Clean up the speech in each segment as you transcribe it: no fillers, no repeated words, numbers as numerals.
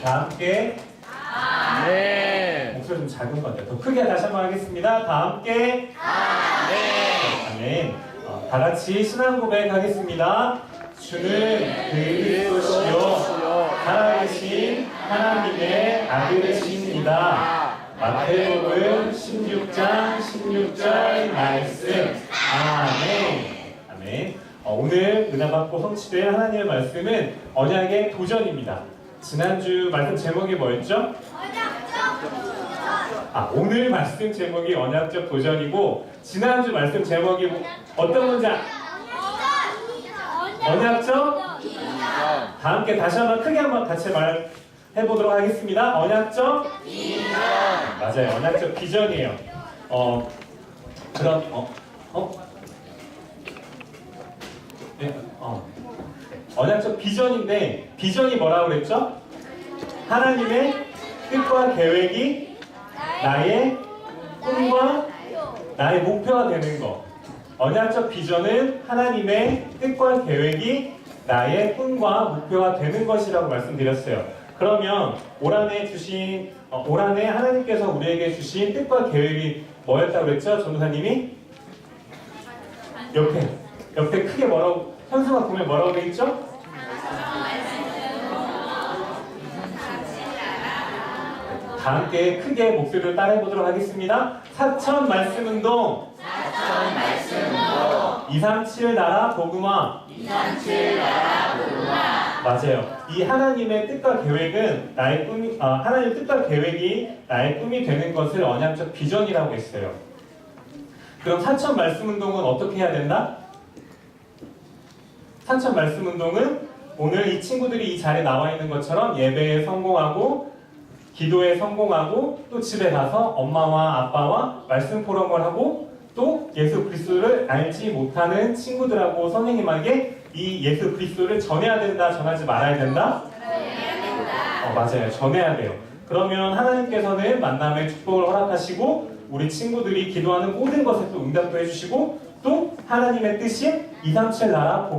다 함께 아멘. 목소리 좀 작은 것 같아요. 더 크게 다시 한번 하겠습니다. 다 함께 아멘. 아멘. 다 같이 신앙 고백하겠습니다. 주는 그리스도시요 살아계신 하나님의 아들이십니다. 마태복음 16장 16절 말씀. 아멘. 아멘. 오늘 은혜 받고 성취될 하나님의 말씀은 언약의 도전입니다. 지난주 말씀 제목이 뭐였죠? 오늘 말씀 제목이 언약적 도전이고 보지난주 말씀 제목이 어떤 문제? 언약적? 다 함께 다시 한번 크게 한번 같이 말해보도록 하겠습니다. 언약적? 비전. 맞아요. 언약적 비전이에요. 언약적 비전인데 비전이 뭐라고 그랬죠? 하나님의 뜻과 계획이 나의 꿈과 나의 목표가 되는 것. 언약적 비전은 하나님의 뜻과 계획이 나의 꿈과 목표가 되는 것이라고 말씀드렸어요. 그러면 올 한해 하나님께서 우리에게 주신 뜻과 계획이 뭐였다고 그랬죠? 전도사님이? 옆에 크게 뭐라고 현수막 보면 뭐라고 되어있죠? 다 함께 크게 목소리를 따라해보도록 하겠습니다. 사천 말씀 운동 237 나라 복음화. 맞아요. 이 하나님의 뜻과 계획은 나의 꿈이 하나님의 뜻과 계획이 나의 꿈이 되는 것을 언약적 비전이라고 했어요. 그럼 사천 말씀 운동은 어떻게 해야 된다? 사천 말씀 운동은 오늘 이 친구들이 이 자리에 나와 있는 것처럼 예배에 성공하고 기도에 성공하고 또 집에 가서 엄마와 아빠와 말씀 포럼을 하고 또 예수 그리스도를 알지 못하는 친구들하고 선생님에게 이 예수 그리스도를 전해야 된다, 전하지 말아야 된다? 맞아요. 전해야 돼요. 그러면 하나님께서는 만남의 축복을 허락하시고 우리 친구들이 기도하는 모든 것에 또 응답도 해주시고 또 하나님의 뜻인 237 나라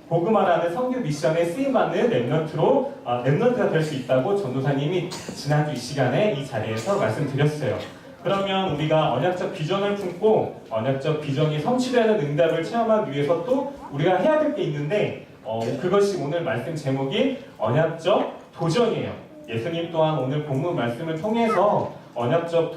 복음화라는 성교 미션에 쓰임받는 렘넌트가 될 수 있다고 전도사님이 지난주 이 시간에 이 자리에서 말씀드렸어요. 그러면 우리가 언약적 비전을 품고 언약적 비전이 성취되는 응답을 체험하기 위해서 또 우리가 해야 될 게 있는데 그것이 오늘 말씀 제목인 언약적 도전이에요. 예수님 또한 오늘 본문 말씀을 통해서 언약적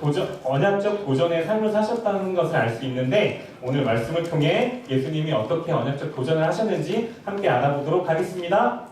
도전의 삶을 사셨다는 것을 알 수 있는데 오늘 말씀을 통해 예수님이 어떻게 언약적 도전을 하셨는지 함께 알아보도록 하겠습니다.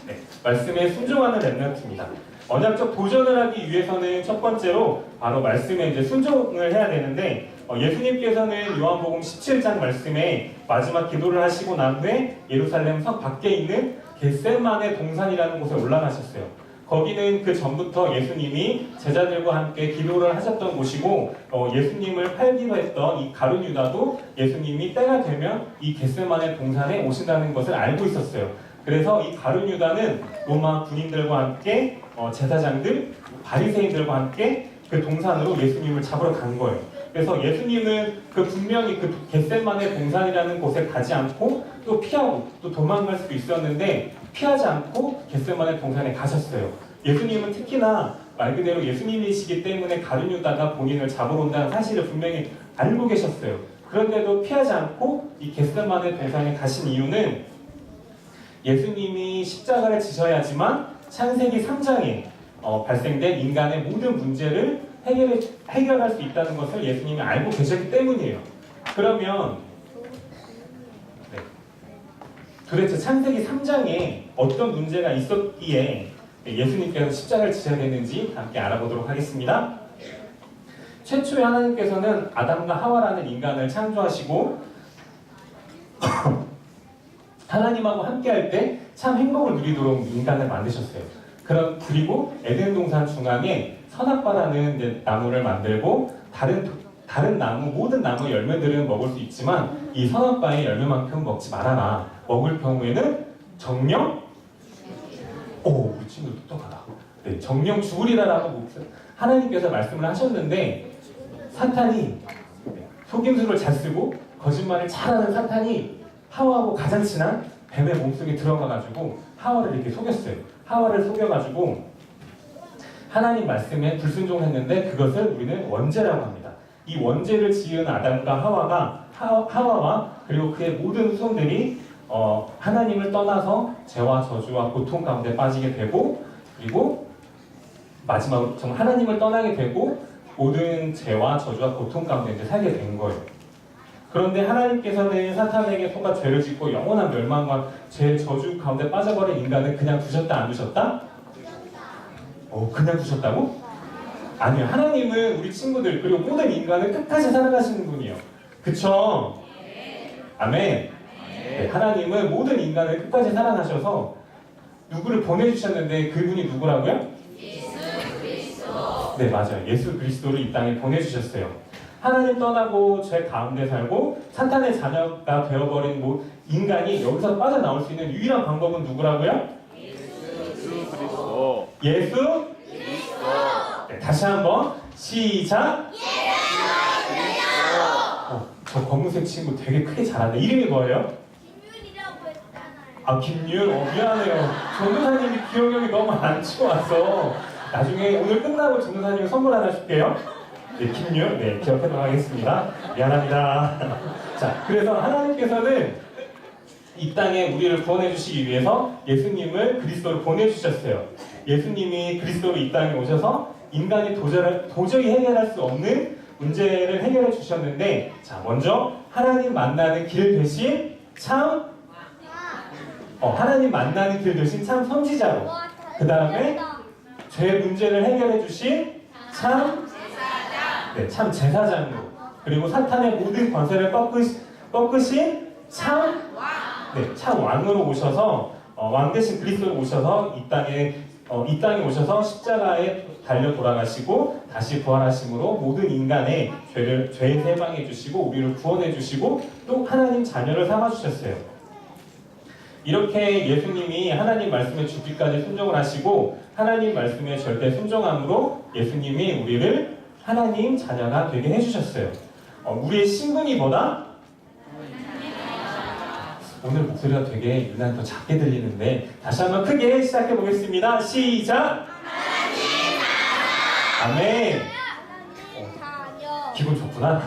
네, 말씀에 순종하는 렘넌트입니다. 언약적 도전을 하기 위해서는 첫 번째로 바로 말씀에 이제 순종을 해야 되는데 예수님께서는 요한복음 17장 말씀에 마지막 기도를 하시고 난 후에 예루살렘 성 밖에 있는 겟세마네 동산이라는 곳에 올라가셨어요. 거기는 그 전부터 예수님이 제자들과 함께 기도를 하셨던 곳이고 예수님을 팔기로 했던 이 가룟 유다도 예수님이 때가 되면 이 겟세마네 동산에 오신다는 것을 알고 있었어요. 그래서 이 가룟 유다는 로마 군인들과 함께 제사장들, 바리새인들과 함께 그 동산으로 예수님을 잡으러 간 거예요. 그래서 예수님은 분명히 그 겟세마네 동산이라는 곳에 가지 않고 또 피하고 또 도망갈 수도 있었는데 피하지 않고 겟세마네 동산에 가셨어요. 예수님은 특히나 말 그대로 예수님이시기 때문에 가룟 유다가 본인을 잡으러 온다는 사실을 분명히 알고 계셨어요. 그런데도 피하지 않고 이 겟세마네 동산에 가신 이유는 예수님이 십자가를 지셔야지만 창세기 3장에 발생된 인간의 모든 문제를 해결할 수 있다는 것을 예수님이 알고 계셨기 때문이에요. 그러면 도대체 창세기 3장에 어떤 문제가 있었기에 예수님께서 십자가를 지셔야 되는지 함께 알아보도록 하겠습니다. 최초에 하나님께서는 아담과 하와라는 인간을 창조하시고 하나님하고 함께할 때 참 행복을 누리도록 인간을 만드셨어요. 그리고 에덴 동산 중앙에 선악과라는 나무를 만들고 다른 나무, 모든 나무 열매들은 먹을 수 있지만 이 선악과의 열매만큼 먹지 말아라. 먹을 경우에는 정령? 우리 친구 똑똑하다. 네, 정령 죽으리라라고 하나님께서 말씀을 하셨는데 사탄이 속임수를 잘 쓰고 거짓말을 잘하는 사탄이 하와하고 가장 친한 뱀의 몸속에 들어가가지고 하와를 이렇게 속였어요. 하와를 속여가지고 하나님 말씀에 불순종했는데 그것을 우리는 원죄라고 합니다. 이 원죄를 지은 아담과 하와와 그리고 그의 모든 후손들이 하나님을 떠나서 죄와 저주와 고통 가운데 빠지게 되고, 그리고 마지막으로 정말 하나님을 떠나게 되고 모든 죄와 저주와 고통 가운데 이제 살게 된 거예요. 그런데 하나님께서는 사탄에게 속아 죄를 짓고 영원한 멸망과 죄 저주 가운데 빠져버린 인간을 그냥 두셨다 안 두셨다? 그냥 두셨다고? 아니요. 하나님은 우리 친구들 그리고 모든 인간을 끝까지 사랑하시는 분이에요. 그쵸? 아멘. 네, 하나님은 모든 인간을 끝까지 사랑하셔서 누구를 보내주셨는데 그분이 누구라고요? 예수 그리스도. 네, 맞아요. 예수 그리스도를 이 땅에 보내주셨어요. 하나님 떠나고 죄 가운데 살고 사탄의 자녀가 되어버린 인간이 여기서 빠져나올 수 있는 유일한 방법은 누구라고요? 예수 그리스도. 예수 그리스도. 네, 다시 한번 시작. 저 검은색 친구 되게 크게 잘하네. 이름이 뭐예요? 김윤이라고 했잖아요. 아, 김율? 미안해요. 전도사님이 기억력이 너무 안 좋아서 나중에 오늘 끝나고 전도사님 선물 하나 줄게요. 네, 김율. 네, 기억해서 하겠습니다. 미안합니다. 자, 그래서 하나님께서는 이 땅에 우리를 구원해 주시기 위해서 예수님을 그리스도로 보내주셨어요. 예수님이 그리스도로 이 땅에 오셔서 인간이 도저히 해결할 수 없는 문제를 해결해 주셨는데, 자, 먼저 하나님 만나는 길 대신 하나님 만나는 길 대신 참 선지자로, 그 다음에 죄 문제를 해결해 주신 참 제사장으로, 그리고 사탄의 모든 권세를 꺾으신 참 왕으로 오셔서 왕 대신 그리스도로 오셔서 이 땅에 오셔서 십자가에 달려 돌아가시고 다시 부활하심으로 모든 인간의 죄에 해방해 주시고 우리를 구원해 주시고 또 하나님 자녀를 삼아 주셨어요. 이렇게 예수님이 하나님 말씀에 죽기까지 순종을 하시고 하나님 말씀에 절대 순종함으로 예수님이 우리를 하나님 자녀가 되게 해주셨어요. 우리의 신분이 뭐다? 오늘 목소리가 되게 유난히 더 작게 들리는데 다시 한번 크게 시작해 보겠습니다. 시작! 아멘! 기분 좋구나.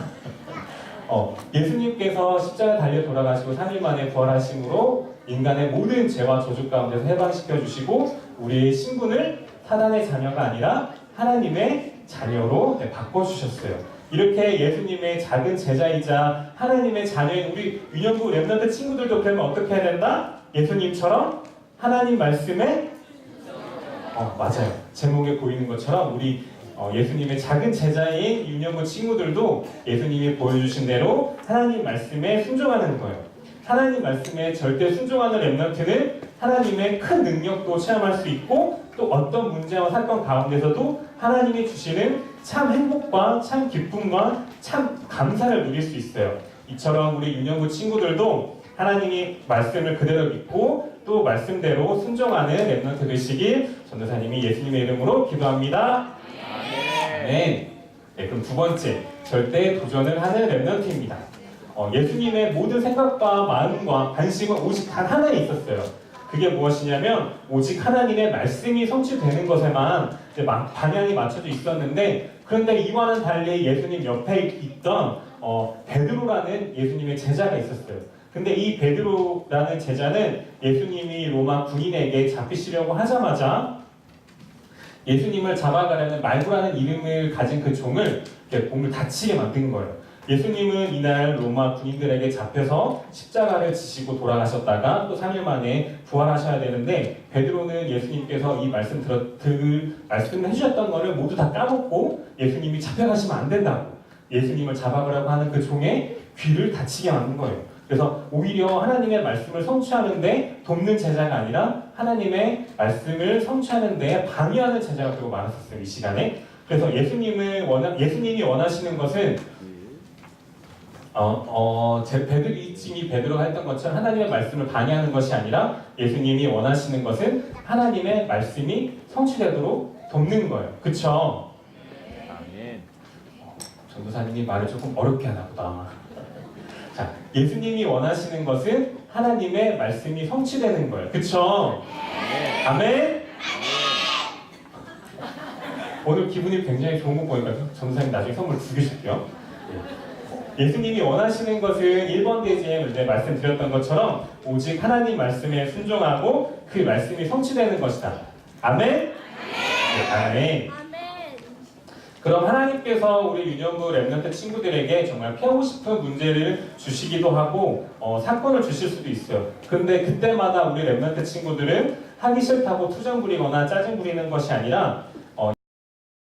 예수님께서 십자가에 달려 돌아가시고 3일 만에 부활하심으로 인간의 모든 죄와 저주 가운데서 해방시켜 주시고 우리의 신분을 사단의 자녀가 아니라 하나님의 자녀로 바꿔주셨어요. 이렇게 예수님의 작은 제자이자 하나님의 자녀인 우리 유년부 렘넌트 친구들도 그러면 어떻게 해야 된다? 예수님처럼 하나님 말씀에 맞아요. 제목에 보이는 것처럼 우리 예수님의 작은 제자인 유년부 친구들도 예수님이 보여주신 대로 하나님 말씀에 순종하는 거예요. 하나님 말씀에 절대 순종하는 렘넌트는 하나님의 큰 능력도 체험할 수 있고 또 어떤 문제와 사건 가운데서도 하나님이 주시는 참 행복과 참 기쁨과 참 감사를 누릴 수 있어요. 이처럼 우리 유년부 친구들도 하나님이 말씀을 그대로 믿고 또 말씀대로 순종하는 렘넌트 되시길 전도사님이 예수님의 이름으로 기도합니다. 아멘. 네, 그럼 두 번째, 절대 도전을 하는 렘넌트입니다. 예수님의 모든 생각과 마음과 관심은 오직 단 하나에 있었어요. 그게 무엇이냐면 오직 하나님의 말씀이 성취되는 것에만 방향이 맞춰져 있었는데, 그런데 이와는 달리 예수님 옆에 있던 베드로라는 예수님의 제자가 있었어요. 근데 이 베드로라는 제자는 예수님이 로마 군인에게 잡히시려고 하자마자 예수님을 잡아가려는 말구라는 이름을 가진 그 종을 몸을 다치게 만든 거예요. 예수님은 이날 로마 군인들에게 잡혀서 십자가를 지시고 돌아가셨다가 또 3일 만에 부활하셔야 되는데, 베드로는 예수님께서 이 말씀을 해주셨던 거를 모두 다 까먹고 예수님이 잡혀가시면 안 된다고 예수님을 잡아가려고 하는 그 종의 귀를 다치게 만든 거예요. 그래서 오히려 하나님의 말씀을 성취하는데 돕는 제자가 아니라 하나님의 말씀을 성취하는데 방해하는 제자가 되고 말았었어요, 이 시간에. 그래서 예수님이 원하시는 것은 베드로가 했던 것처럼 하나님의 말씀을 방해하는 것이 아니라 예수님이 원하시는 것은 하나님의 말씀이 성취되도록 돕는 거예요. 그쵸? 아멘. 전도사님이 말을 조금 어렵게 하나 보다. 자, 예수님이 원하시는 것은 하나님의 말씀이 성취되는 거예요. 그쵸? 아멘? 오늘 기분이 굉장히 좋은 거 보니까 전사님 나중에 선물 2개 줄게요. 예수님이 원하시는 것은 1번 대지에 말씀드렸던 것처럼 오직 하나님 말씀에 순종하고 그 말씀이 성취되는 것이다. 아멘? 네, 아멘. 아멘. 그럼 하나님께서 우리 유년부 랩런트 친구들에게 정말 피하고 싶은 문제를 주시기도 하고 사건을 주실 수도 있어요. 근데 그때마다 우리 랩런트 친구들은 하기 싫다고 투정 부리거나 짜증 부리는 것이 아니라